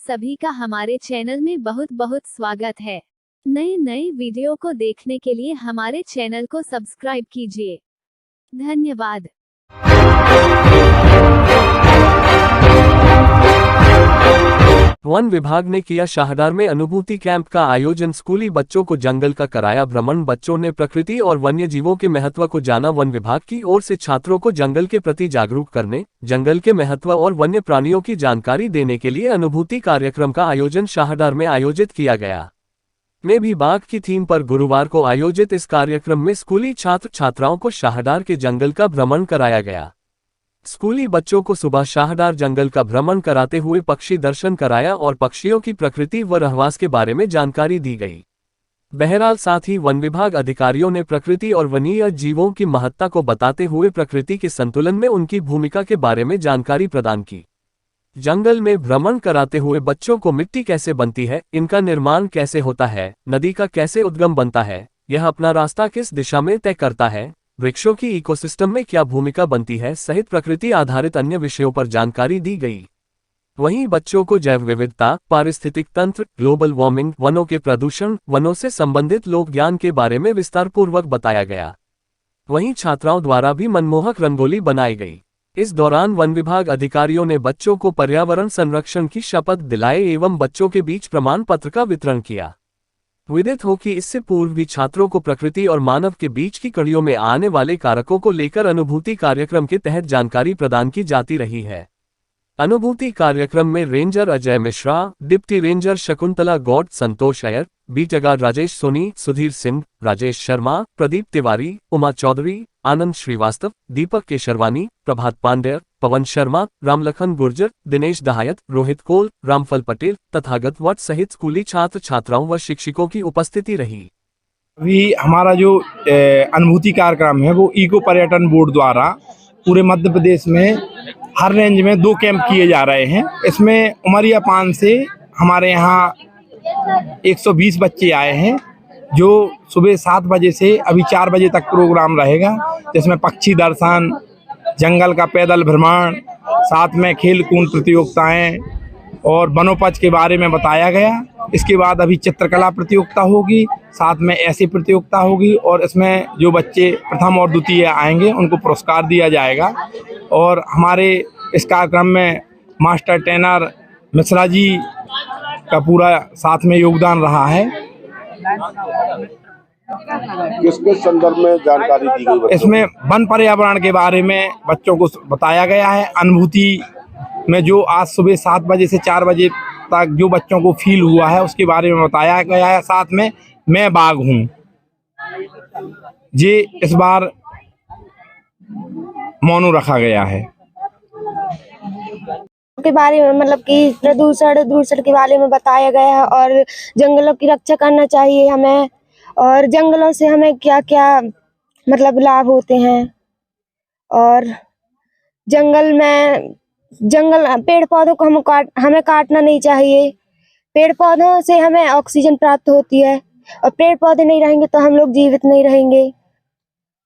सभी का हमारे चैनल में बहुत बहुत स्वागत है। नए नए वीडियो को देखने के लिए हमारे चैनल को सब्सक्राइब कीजिए। धन्यवाद। वन विभाग ने किया शाहदार में अनुभूति कैंप का आयोजन। स्कूली बच्चों को जंगल का कराया भ्रमण। बच्चों ने प्रकृति और वन्य जीवों के महत्व को जाना। वन विभाग की ओर से छात्रों को जंगल के प्रति जागरूक करने, जंगल के महत्व और वन्य प्राणियों की जानकारी देने के लिए अनुभूति कार्यक्रम का आयोजन शाहदार में आयोजित किया गया। में भी बाघ की थीम पर गुरुवार को आयोजित इस कार्यक्रम में स्कूली छात्र छात्राओं को शाहदार के जंगल का भ्रमण कराया गया। स्कूली बच्चों को सुबह शाहदार जंगल का भ्रमण कराते हुए पक्षी दर्शन कराया और पक्षियों की प्रकृति व रहवास के बारे में जानकारी दी गई। बहरहाल साथ ही वन विभाग अधिकारियों ने प्रकृति और वन्य जीवों की महत्ता को बताते हुए प्रकृति के संतुलन में उनकी भूमिका के बारे में जानकारी प्रदान की। जंगल में भ्रमण कराते हुए बच्चों को मिट्टी कैसे बनती है, इनका निर्माण कैसे होता है, नदी का कैसे उद्गम बनता है, यह अपना रास्ता किस दिशा में तय करता है, वृक्षों की इकोसिस्टम में क्या भूमिका बनती है सहित प्रकृति आधारित अन्य विषयों पर जानकारी दी गई। वहीं बच्चों को जैव विविधता, पारिस्थितिक तंत्र, ग्लोबल वार्मिंग, वनों के प्रदूषण, वनों से संबंधित लोक ज्ञान के बारे में विस्तारपूर्वक बताया गया। वहीं छात्राओं द्वारा भी मनमोहक रंगोली बनाई गई। इस दौरान वन विभाग अधिकारियों ने बच्चों को पर्यावरण संरक्षण की शपथ दिलाए एवं बच्चों के बीच प्रमाण पत्र का वितरण किया। विदित हो कि इससे पूर्व भी छात्रों को प्रकृति और मानव के बीच की कड़ियों में आने वाले कारकों को लेकर अनुभूति कार्यक्रम के तहत जानकारी प्रदान की जाती रही है। अनुभूति कार्यक्रम में ranger Ajay Mishra, deputy ranger Shakuntala Gaur, Santosh Iyer, beat guard Rajesh Soni, Sudhir Singh, Rajesh Sharma, Pradeep Tiwari, Uma Chaudhary, Anand Srivastava, Deepak Kesharwani, Prabhat Pandey, Pawan Sharma, Ramlakhan Gurjar, Dinesh Dahayat, Rohit Kol, Ramphal Patel, Tathagat Vat सहित स्कूली छात्र छात्राओं व शिक्षकों की उपस्थिति रही। अभी हमारा जो अनुभूति कार्यक्रम है वो इको पर्यटन बोर्ड द्वारा पूरे मध्य प्रदेश में हर रेंज में 2 कैंप किए जा रहे हैं। इसमें उमरिया पान से हमारे यहाँ 120 बच्चे आए हैं, जो सुबह 7 बजे से अभी 4 बजे तक प्रोग्राम रहेगा, जिसमें पक्षी दर्शन, जंगल का पैदल भ्रमण, साथ में खेल कूद प्रतियोगिताएं और वनोपज के बारे में बताया गया। इसके बाद अभी चित्रकला प्रतियोगिता होगी, साथ में ऐसी प्रतियोगिता होगी और इसमें जो बच्चे प्रथम और द्वितीय आएंगे उनको पुरस्कार दिया जाएगा। और हमारे इस कार्यक्रम में मास्टर ट्रेनर मिश्रा जी का पूरा साथ में योगदान रहा है। किसके संदर्भ में जानकारी दी गई? इसमें वन पर्यावरण के बारे में बच्चों को बताया गया है। अनुभूति में जो आज सुबह 7 बजे से 4 बजे तक जो बच्चों को फील हुआ है उसके बारे में बताया गया है। साथ में मैं बाघ हूँ, ये इस बार मोनो रखा गया है। के बारे में मतलब कि प्रदूषण के बारे में बताया गया है और जंगलों की रक्षा करना चाहिए हमें, और जंगलों से हमें क्या क्या मतलब लाभ होते हैं। और जंगल पेड़ पौधों को हमें काटना नहीं चाहिए। पेड़ पौधों से हमें ऑक्सीजन प्राप्त होती है और पेड़ पौधे नहीं रहेंगे तो हम लोग जीवित नहीं रहेंगे।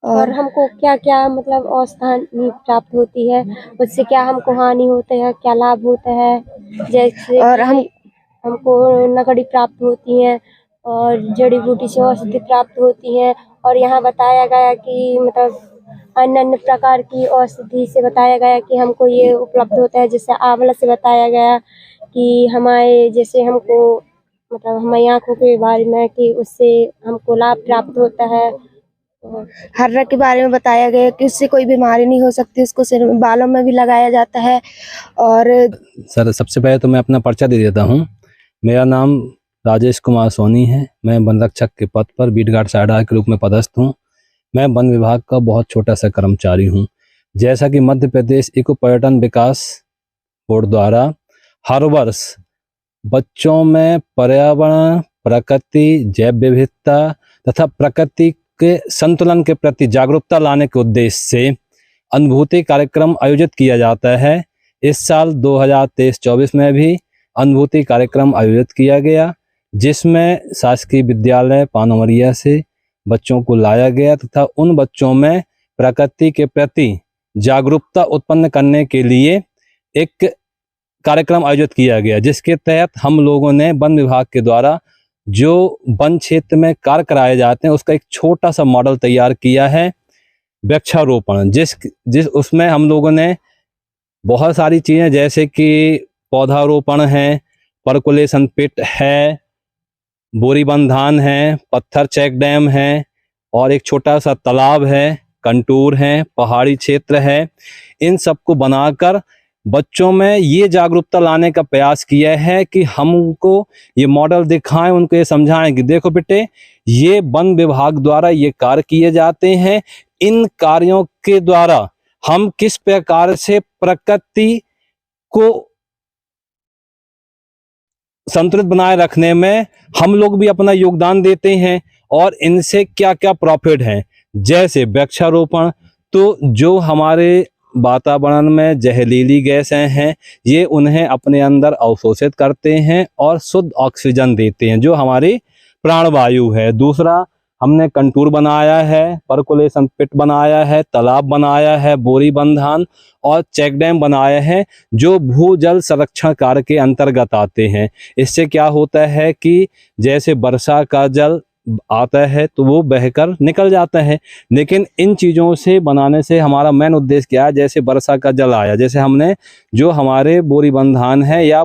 और हमको क्या क्या मतलब औषधि प्राप्त होती है, उससे क्या हमको हानि होता है, क्या लाभ होता है। जैसे और हमको लकड़ी प्राप्त होती है और जड़ी बूटी से औषधि प्राप्त होती है। और यहाँ बताया गया कि मतलब अन्य अन्य प्रकार की औषधि से बताया गया कि हमको ये उपलब्ध होता है। जैसे आंवला से बताया गया कि हमारे जैसे हमको मतलब हमारी आँखों के बारे में कि उससे हमको लाभ प्राप्त होता है। हर्रा के बारे में बताया गया कि उससे कोई बीमारी नहीं हो सकती, उसको सिर बालों में भी लगाया जाता है। और सर सबसे पहले तो मैं अपना पर्चा दे देता हूँ। मेरा नाम राजेश कुमार सोनी है। मैं वन रक्षक के पद पर बीटगार्ड शाहदार के रूप में पदस्थ हूँ। मैं वन विभाग का बहुत छोटा सा कर्मचारी हूँ। जैसा कि मध्य प्रदेश इको पर्यटन विकास बोर्ड द्वारा हर वर्ष बच्चों में पर्यावरण, प्रकृति, जैव विविधता तथा प्रकृति के संतुलन के प्रति जागरूकता लाने के उद्देश्य से अनुभूति कार्यक्रम आयोजित किया जाता है। इस साल 2023-24 में भी अनुभूति कार्यक्रम आयोजित किया गया, जिसमें शासकीय विद्यालय पानोमरिया से बच्चों को लाया गया तथा उन बच्चों में प्रकृति के प्रति जागरूकता उत्पन्न करने के लिए एक कार्यक्रम आयोजित किया गया, जिसके तहत हम लोगों ने वन विभाग के द्वारा जो वन क्षेत्र में कार्य कराए जाते हैं उसका एक छोटा सा मॉडल तैयार किया है, वृक्षारोपण। जिस उसमें हम लोगों ने बहुत सारी चीज़ें जैसे कि पौधारोपण है, पर्कुलेशन पिट है, बोरी बंधान है, पत्थर चेक डैम है और एक छोटा सा तालाब है, कंटूर है, पहाड़ी क्षेत्र है, इन सबको बनाकर बच्चों में ये जागरूकता लाने का प्रयास किया है कि हमको ये मॉडल दिखाएं, उनको ये समझाएं कि देखो बेटे, ये वन विभाग द्वारा ये कार्य किए जाते हैं। इन कार्यों के द्वारा हम किस प्रकार से प्रकृति को संतुलित बनाए रखने में हम लोग भी अपना योगदान देते हैं और इनसे क्या क्या प्रॉफिट हैं। जैसे वृक्षारोपण, तो जो हमारे वातावरण में जहरीली गैसें हैं ये उन्हें अपने अंदर अवशोषित करते हैं और शुद्ध ऑक्सीजन देते हैं जो हमारी प्राणवायु है। दूसरा, हमने कंटूर बनाया है, पर्कुलेशन पिट बनाया है, तालाब बनाया है, बोरी बंधान और चेक डैम बनाए हैं जो भूजल संरक्षण कार्य के अंतर्गत आते हैं। इससे क्या होता है कि जैसे वर्षा का जल आता है तो वो बहकर निकल जाता है, लेकिन इन चीज़ों से बनाने से हमारा मेन उद्देश्य क्या है, जैसे वर्षा का जल आया, जैसे हमने जो हमारे बोरी बंधान है या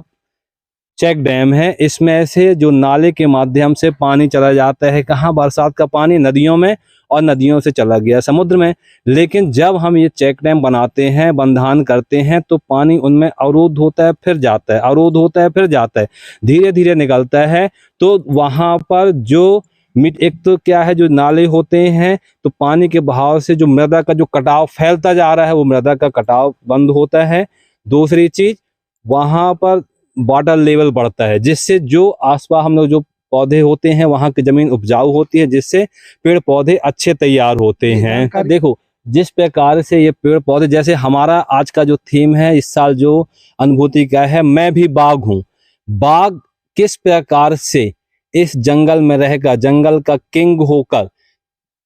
चेक डैम है, इसमें से जो नाले के माध्यम से पानी चला जाता है, कहाँ बरसात का पानी नदियों में और नदियों से चला गया समुद्र में। लेकिन जब हम ये चेक डैम बनाते हैं, बंधान करते हैं, तो पानी उनमें अवरोध होता है फिर जाता है, अवरोध होता है फिर जाता है, धीरे धीरे निकलता है। तो वहाँ पर जो एक तो क्या है, जो नाले होते हैं तो पानी के बहाव से जो मृदा का जो कटाव फैलता जा रहा है वो मृदा का कटाव बंद होता है। दूसरी चीज, वहाँ पर वाटर लेवल बढ़ता है, जिससे जो आसपास हम लोग जो पौधे होते हैं वहाँ की जमीन उपजाऊ होती है, जिससे पेड़ पौधे अच्छे तैयार होते हैं। देखो, जिस प्रकार से ये पेड़ पौधे, जैसे हमारा आज का जो थीम है इस साल जो अनुभूति का है, मैं भी बाघ हूँ। बाघ किस प्रकार से इस जंगल में रहेगा, जंगल का किंग होकर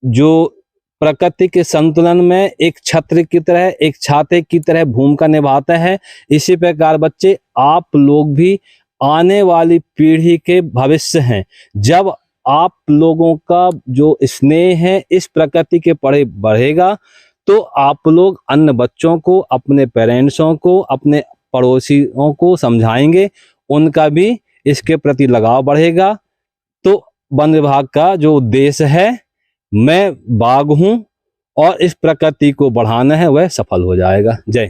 जो प्रकृति के संतुलन में एक छत्र की तरह, एक छाते की तरह भूमिका निभाता है। इसी प्रकार बच्चे, आप लोग भी आने वाली पीढ़ी के भविष्य हैं। जब आप लोगों का जो स्नेह है इस प्रकृति के पड़े बढ़ेगा तो आप लोग अन्य बच्चों को, अपने पेरेंट्सों को, अपने पड़ोसियों को समझाएंगे, उनका भी इसके प्रति लगाव बढ़ेगा। तो वन विभाग का जो उद्देश्य है, मैं बाघ हूं और इस प्रकृति को बढ़ाना है, वह सफल हो जाएगा। जय।